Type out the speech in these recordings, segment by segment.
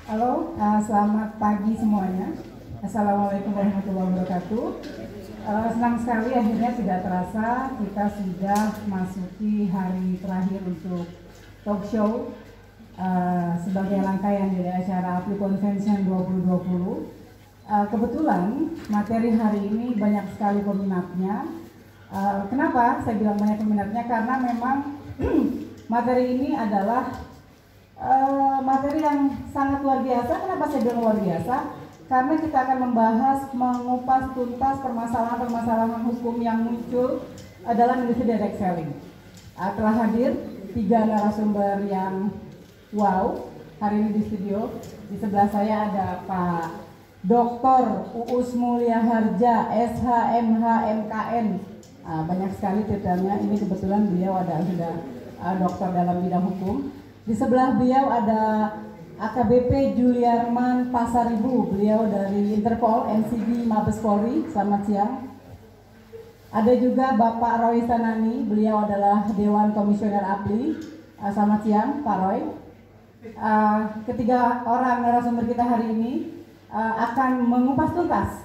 Halo, selamat pagi semuanya. Assalamualaikum warahmatullahi wabarakatuh. Senang sekali akhirnya tidak terasa kita sudah masuki hari terakhir untuk talk show sebagai rangkaian dari acara APLI Convention 2020. Kebetulan materi hari ini banyak sekali peminatnya. Kenapa saya bilang banyak peminatnya? Karena memang materi ini adalah materi yang sangat luar biasa. Kenapa saya bilang luar biasa? Karena kita akan membahas, mengupas tuntas permasalahan-permasalahan hukum yang muncul dalam industri direct selling. Telah hadir 3 narasumber yang wow hari ini di studio. Di sebelah saya ada Pak Dr. Uus Mulia Harja, SHMH MKN. Banyak sekali titelnya. Ini kebetulan beliau sudah dokter dalam bidang hukum. Di sebelah beliau ada AKBP Juliarman Pasaribu, beliau dari Interpol, NCB Mabes Polri. Selamat siang. Ada juga Bapak Roy Sanani, beliau adalah Dewan Komisioner APLI. Selamat siang, Pak Roy. Ketiga orang narasumber kita hari ini akan mengupas tuntas.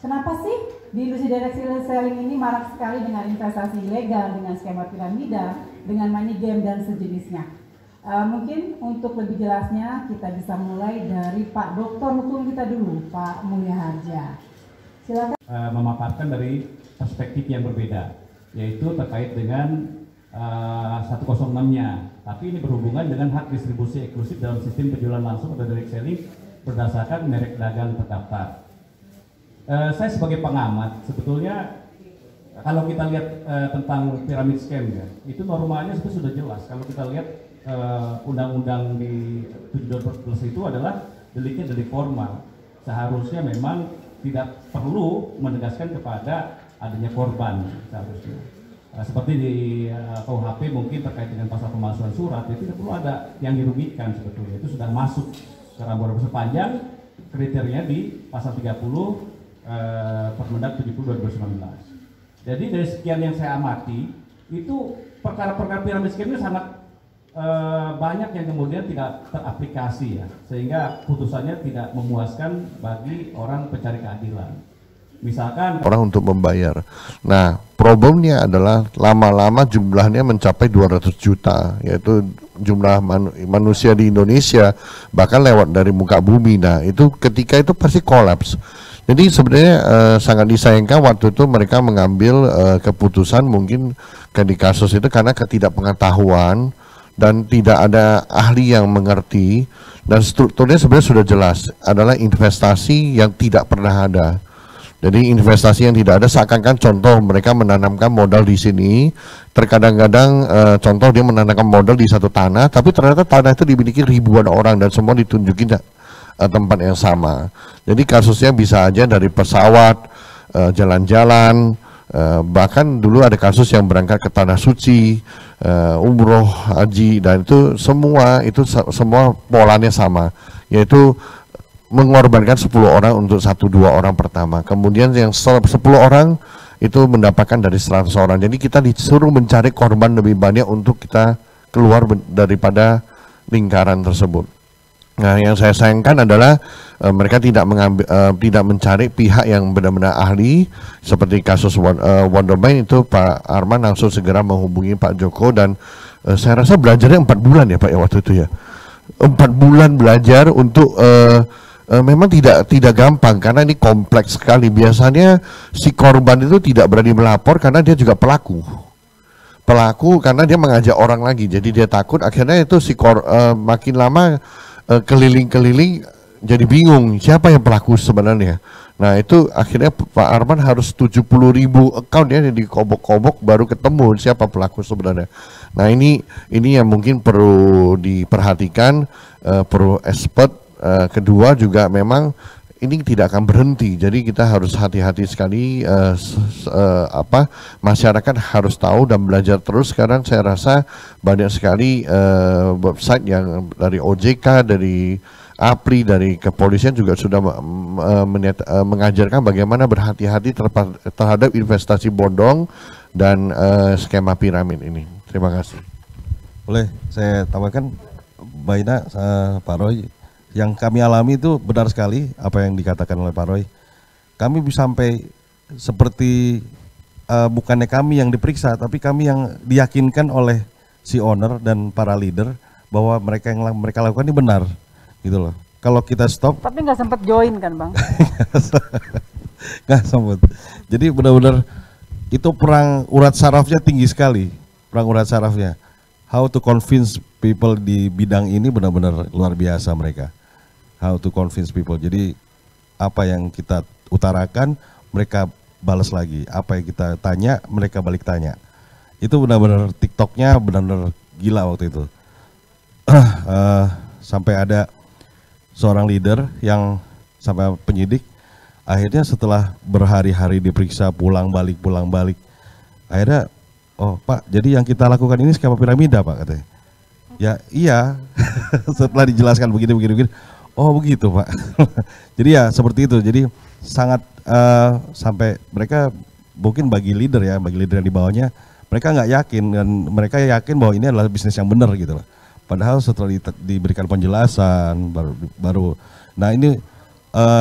Kenapa sih di industri direct selling ini marak sekali dengan investasi ilegal, dengan skema piramida, dengan money game dan sejenisnya? Mungkin untuk lebih jelasnya kita bisa mulai dari Pak Doktor Hukum kita dulu, Pak Mulia Harja. Silakan. Memaparkan dari perspektif yang berbeda, yaitu terkait dengan 106-nya. Tapi ini berhubungan dengan hak distribusi eksklusif dalam sistem penjualan langsung atau direct selling berdasarkan merek dagang terdaftar. Saya sebagai pengamat, sebetulnya kalau kita lihat tentang pyramid scam ya, itu normalnya sudah jelas. Kalau kita lihat undang-undang di 712 itu adalah deliknya delik formal. Seharusnya memang tidak perlu menegaskan kepada adanya korban seharusnya. Seperti di KUHP mungkin terkait dengan pasal pemalsuan surat, itu tidak perlu ada yang dirugikan sebetulnya. Itu sudah masuk ke rambu sepanjang kriteria di pasal 30 Permendak 70 2019. Jadi dari sekian yang saya amati, itu perkara-perkara piramid scam-nya sangat banyak yang kemudian tidak teraplikasi ya, sehingga putusannya tidak memuaskan bagi orang pencari keadilan. Misalkan orang untuk membayar. Nah, problemnya adalah lama-lama jumlahnya mencapai 200 juta, yaitu jumlah manusia di Indonesia bahkan lewat dari muka bumi. Nah, itu ketika itu pasti kolaps. Jadi sebenarnya sangat disayangkan waktu itu mereka mengambil keputusan mungkin di kasus itu karena ketidakpengetahuan dan tidak ada ahli yang mengerti, dan strukturnya sebenarnya sudah jelas adalah investasi yang tidak pernah ada. Jadi investasi yang tidak ada seakan-akan contoh mereka menanamkan modal di sini, terkadang-kadang contoh dia menanamkan modal di satu tanah, tapi ternyata tanah itu dimiliki ribuan orang dan semua ditunjukin tempat yang sama. Jadi kasusnya bisa aja dari pesawat, jalan-jalan, bahkan dulu ada kasus yang berangkat ke tanah suci, umroh, haji, dan itu semua polanya sama, yaitu mengorbankan 10 orang untuk 1-2 orang pertama. Kemudian yang 10 orang itu mendapatkan dari 100 orang. Jadi kita disuruh mencari korban lebih banyak untuk kita keluar daripada lingkaran tersebut. Nah, yang saya sayangkan adalah mereka tidak mencari pihak yang benar-benar ahli. Seperti kasus Wonderman itu, Pak Arman langsung segera menghubungi Pak Joko, dan saya rasa belajarnya 4 bulan ya Pak ya waktu itu ya. 4 bulan belajar untuk memang tidak gampang karena ini kompleks sekali. Biasanya si korban itu tidak berani melapor karena dia juga pelaku karena dia mengajak orang lagi, jadi dia takut. Akhirnya itu makin lama keliling-keliling jadi bingung siapa yang pelaku sebenarnya. Nah, itu akhirnya Pak Arman harus 70.000 account ya dikobok-kobok baru ketemu siapa pelaku sebenarnya. Nah, ini yang mungkin perlu diperhatikan, perlu expert. Kedua juga memang ini tidak akan berhenti, jadi kita harus hati-hati sekali. Masyarakat harus tahu dan belajar terus. Sekarang saya rasa banyak sekali website yang dari OJK, dari APRI, dari kepolisian juga sudah mengajarkan bagaimana berhati-hati terhadap investasi bodong dan skema piramid ini. Terima kasih. Boleh saya tambahkan, Mbak Ina, Pak Roy, yang kami alami itu benar sekali apa yang dikatakan oleh Pak Roy. Kami bisa sampai seperti bukannya kami yang diperiksa, tapi kami yang diyakinkan oleh si owner dan para leader bahwa mereka yang mereka lakukan ini benar, gitu loh. Kalau kita stop, tapi nggak sempat join kan Bang? nggak sempat. Jadi benar-benar itu perang urat sarafnya tinggi sekali, perang urat sarafnya. How to convince people di bidang ini benar-benar luar biasa mereka. How to convince people. Jadi apa yang kita utarakan mereka balas lagi. Apa yang kita tanya mereka balik tanya. Itu benar-benar TikToknya benar-benar gila waktu itu. Sampai ada seorang leader yang sampai penyidik akhirnya setelah berhari-hari diperiksa pulang balik akhirnya, oh Pak, jadi yang kita lakukan ini skema piramida Pak, katanya. Ya iya. Setelah dijelaskan begini, oh begitu Pak. Jadi ya seperti itu. Jadi sangat sampai mereka mungkin bagi leader yang di bawahnya, mereka nggak yakin dan mereka yakin bahwa ini adalah bisnis yang benar gitu loh. Padahal setelah diberikan penjelasan baru nah ini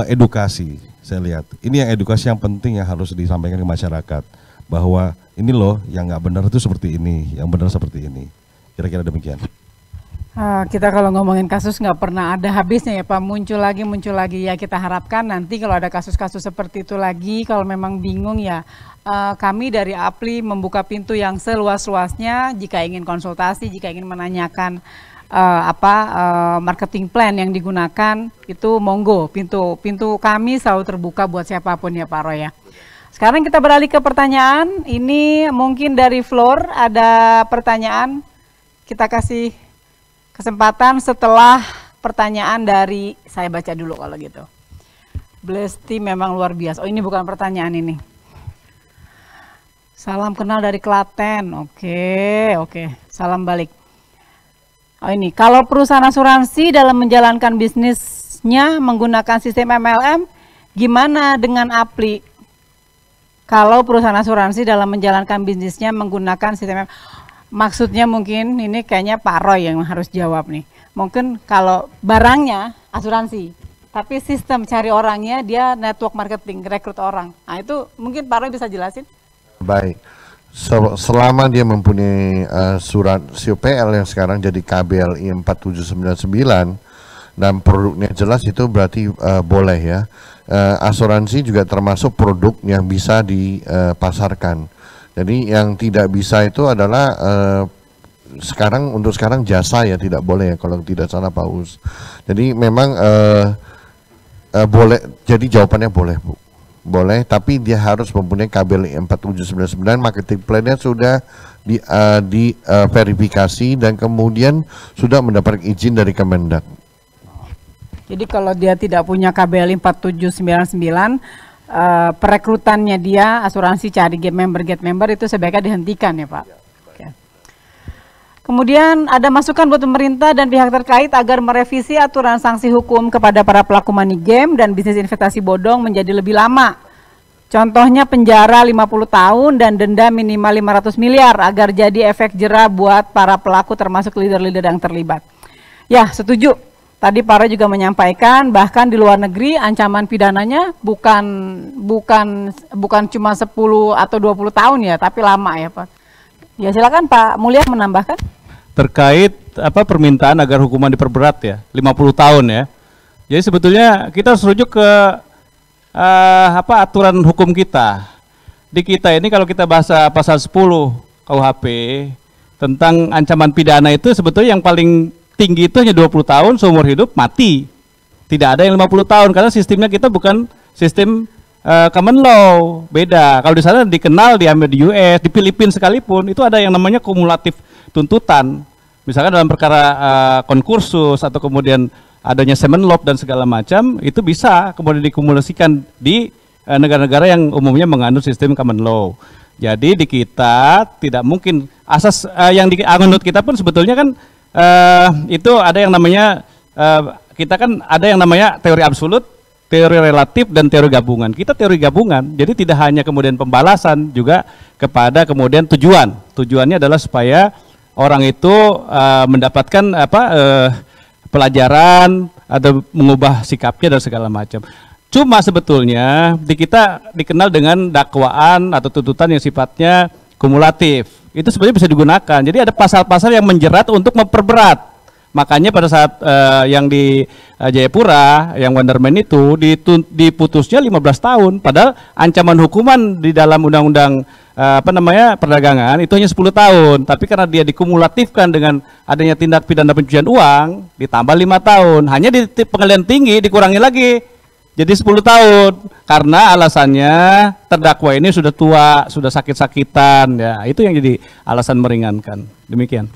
edukasi saya lihat. Ini yang edukasi yang penting yang harus disampaikan ke masyarakat bahwa ini loh yang nggak benar itu seperti ini, yang benar seperti ini. Kira-kira demikian. Kita kalau ngomongin kasus nggak pernah ada habisnya ya Pak, muncul lagi ya. Kita harapkan nanti kalau ada kasus-kasus seperti itu lagi, kalau memang bingung ya kami dari APLI membuka pintu yang seluas-luasnya jika ingin konsultasi, jika ingin menanyakan marketing plan yang digunakan, itu monggo, pintu kami selalu terbuka buat siapapun ya Pak Roy ya. Sekarang kita beralih ke pertanyaan. Ini mungkin dari floor ada pertanyaan, kita kasih kesempatan setelah pertanyaan dari, saya baca dulu kalau gitu. Blesti memang luar biasa. Oh ini bukan pertanyaan ini. Salam kenal dari Klaten. Oke. Salam balik. Oh ini, kalau perusahaan asuransi dalam menjalankan bisnisnya menggunakan sistem MLM, gimana dengan APLI? Kalau perusahaan asuransi dalam menjalankan bisnisnya menggunakan sistem MLM, maksudnya mungkin ini kayaknya Pak Roy yang harus jawab nih. Mungkin kalau barangnya asuransi, tapi sistem cari orangnya dia network marketing, rekrut orang. Nah itu mungkin Pak Roy bisa jelasin? Baik, selama dia mempunyai surat COPL yang sekarang jadi KBLI 4799 dan produknya jelas, itu berarti boleh ya. Asuransi juga termasuk produk yang bisa dipasarkan. Jadi yang tidak bisa itu adalah untuk sekarang jasa ya tidak boleh ya kalau tidak salah Pak Us. Jadi memang boleh, jadi jawabannya boleh Bu. Boleh, tapi dia harus mempunyai KBLI 4799, marketing plan-nya sudah diverifikasi dan kemudian sudah mendapat izin dari Kemendak. Jadi kalau dia tidak punya KBLI 4799, perekrutannya dia asuransi cari get member itu sebaiknya dihentikan ya Pak. Oke. Kemudian ada masukan buat pemerintah dan pihak terkait agar merevisi aturan sanksi hukum kepada para pelaku money game dan bisnis investasi bodong menjadi lebih lama. Contohnya penjara 50 tahun dan denda minimal 500 miliar agar jadi efek jera buat para pelaku termasuk leader-leader yang terlibat. Ya, setuju. Tadi Pak Roy juga menyampaikan bahkan di luar negeri ancaman pidananya bukan cuma 10 atau 20 tahun ya, tapi lama ya Pak. Ya silakan Pak Mulya menambahkan. Terkait permintaan agar hukuman diperberat ya, 50 tahun ya. Jadi sebetulnya kita harus rujuk ke aturan hukum kita. Di kita ini kalau kita bahasa pasal 10 KUHP tentang ancaman pidana itu sebetulnya yang paling tinggi itu hanya 20 tahun seumur hidup mati. Tidak ada yang 50 tahun karena sistemnya kita bukan sistem common law, beda. Kalau di sana dikenal di US, di Filipina sekalipun itu ada yang namanya kumulatif tuntutan. Misalkan dalam perkara konkursus atau kemudian adanya semen law dan segala macam, itu bisa kemudian dikumulasikan di negara-negara yang umumnya menganut sistem common law. Jadi di kita tidak mungkin asas yang dianut kita pun sebetulnya kan itu ada yang namanya kita kan ada yang namanya teori absolut, teori relatif dan teori gabungan. Kita teori gabungan, jadi tidak hanya kemudian pembalasan juga kepada kemudian tujuan. Tujuannya adalah supaya orang itu mendapatkan pelajaran atau mengubah sikapnya dan segala macam. Cuma sebetulnya di kita dikenal dengan dakwaan atau tuntutan yang sifatnya kumulatif. Itu sebenarnya bisa digunakan. Jadi ada pasal-pasal yang menjerat untuk memperberat. Makanya pada saat yang di Jayapura, yang Wonderman itu diputusnya 15 tahun. Padahal ancaman hukuman di dalam undang-undang perdagangan itu hanya 10 tahun. Tapi karena dia dikumulatifkan dengan adanya tindak pidana pencucian uang, ditambah 5 tahun. Hanya di pengadilan tinggi dikurangi lagi. Jadi 10 tahun, karena alasannya terdakwa ini sudah tua, sudah sakit-sakitan, ya itu yang jadi alasan meringankan. Demikian.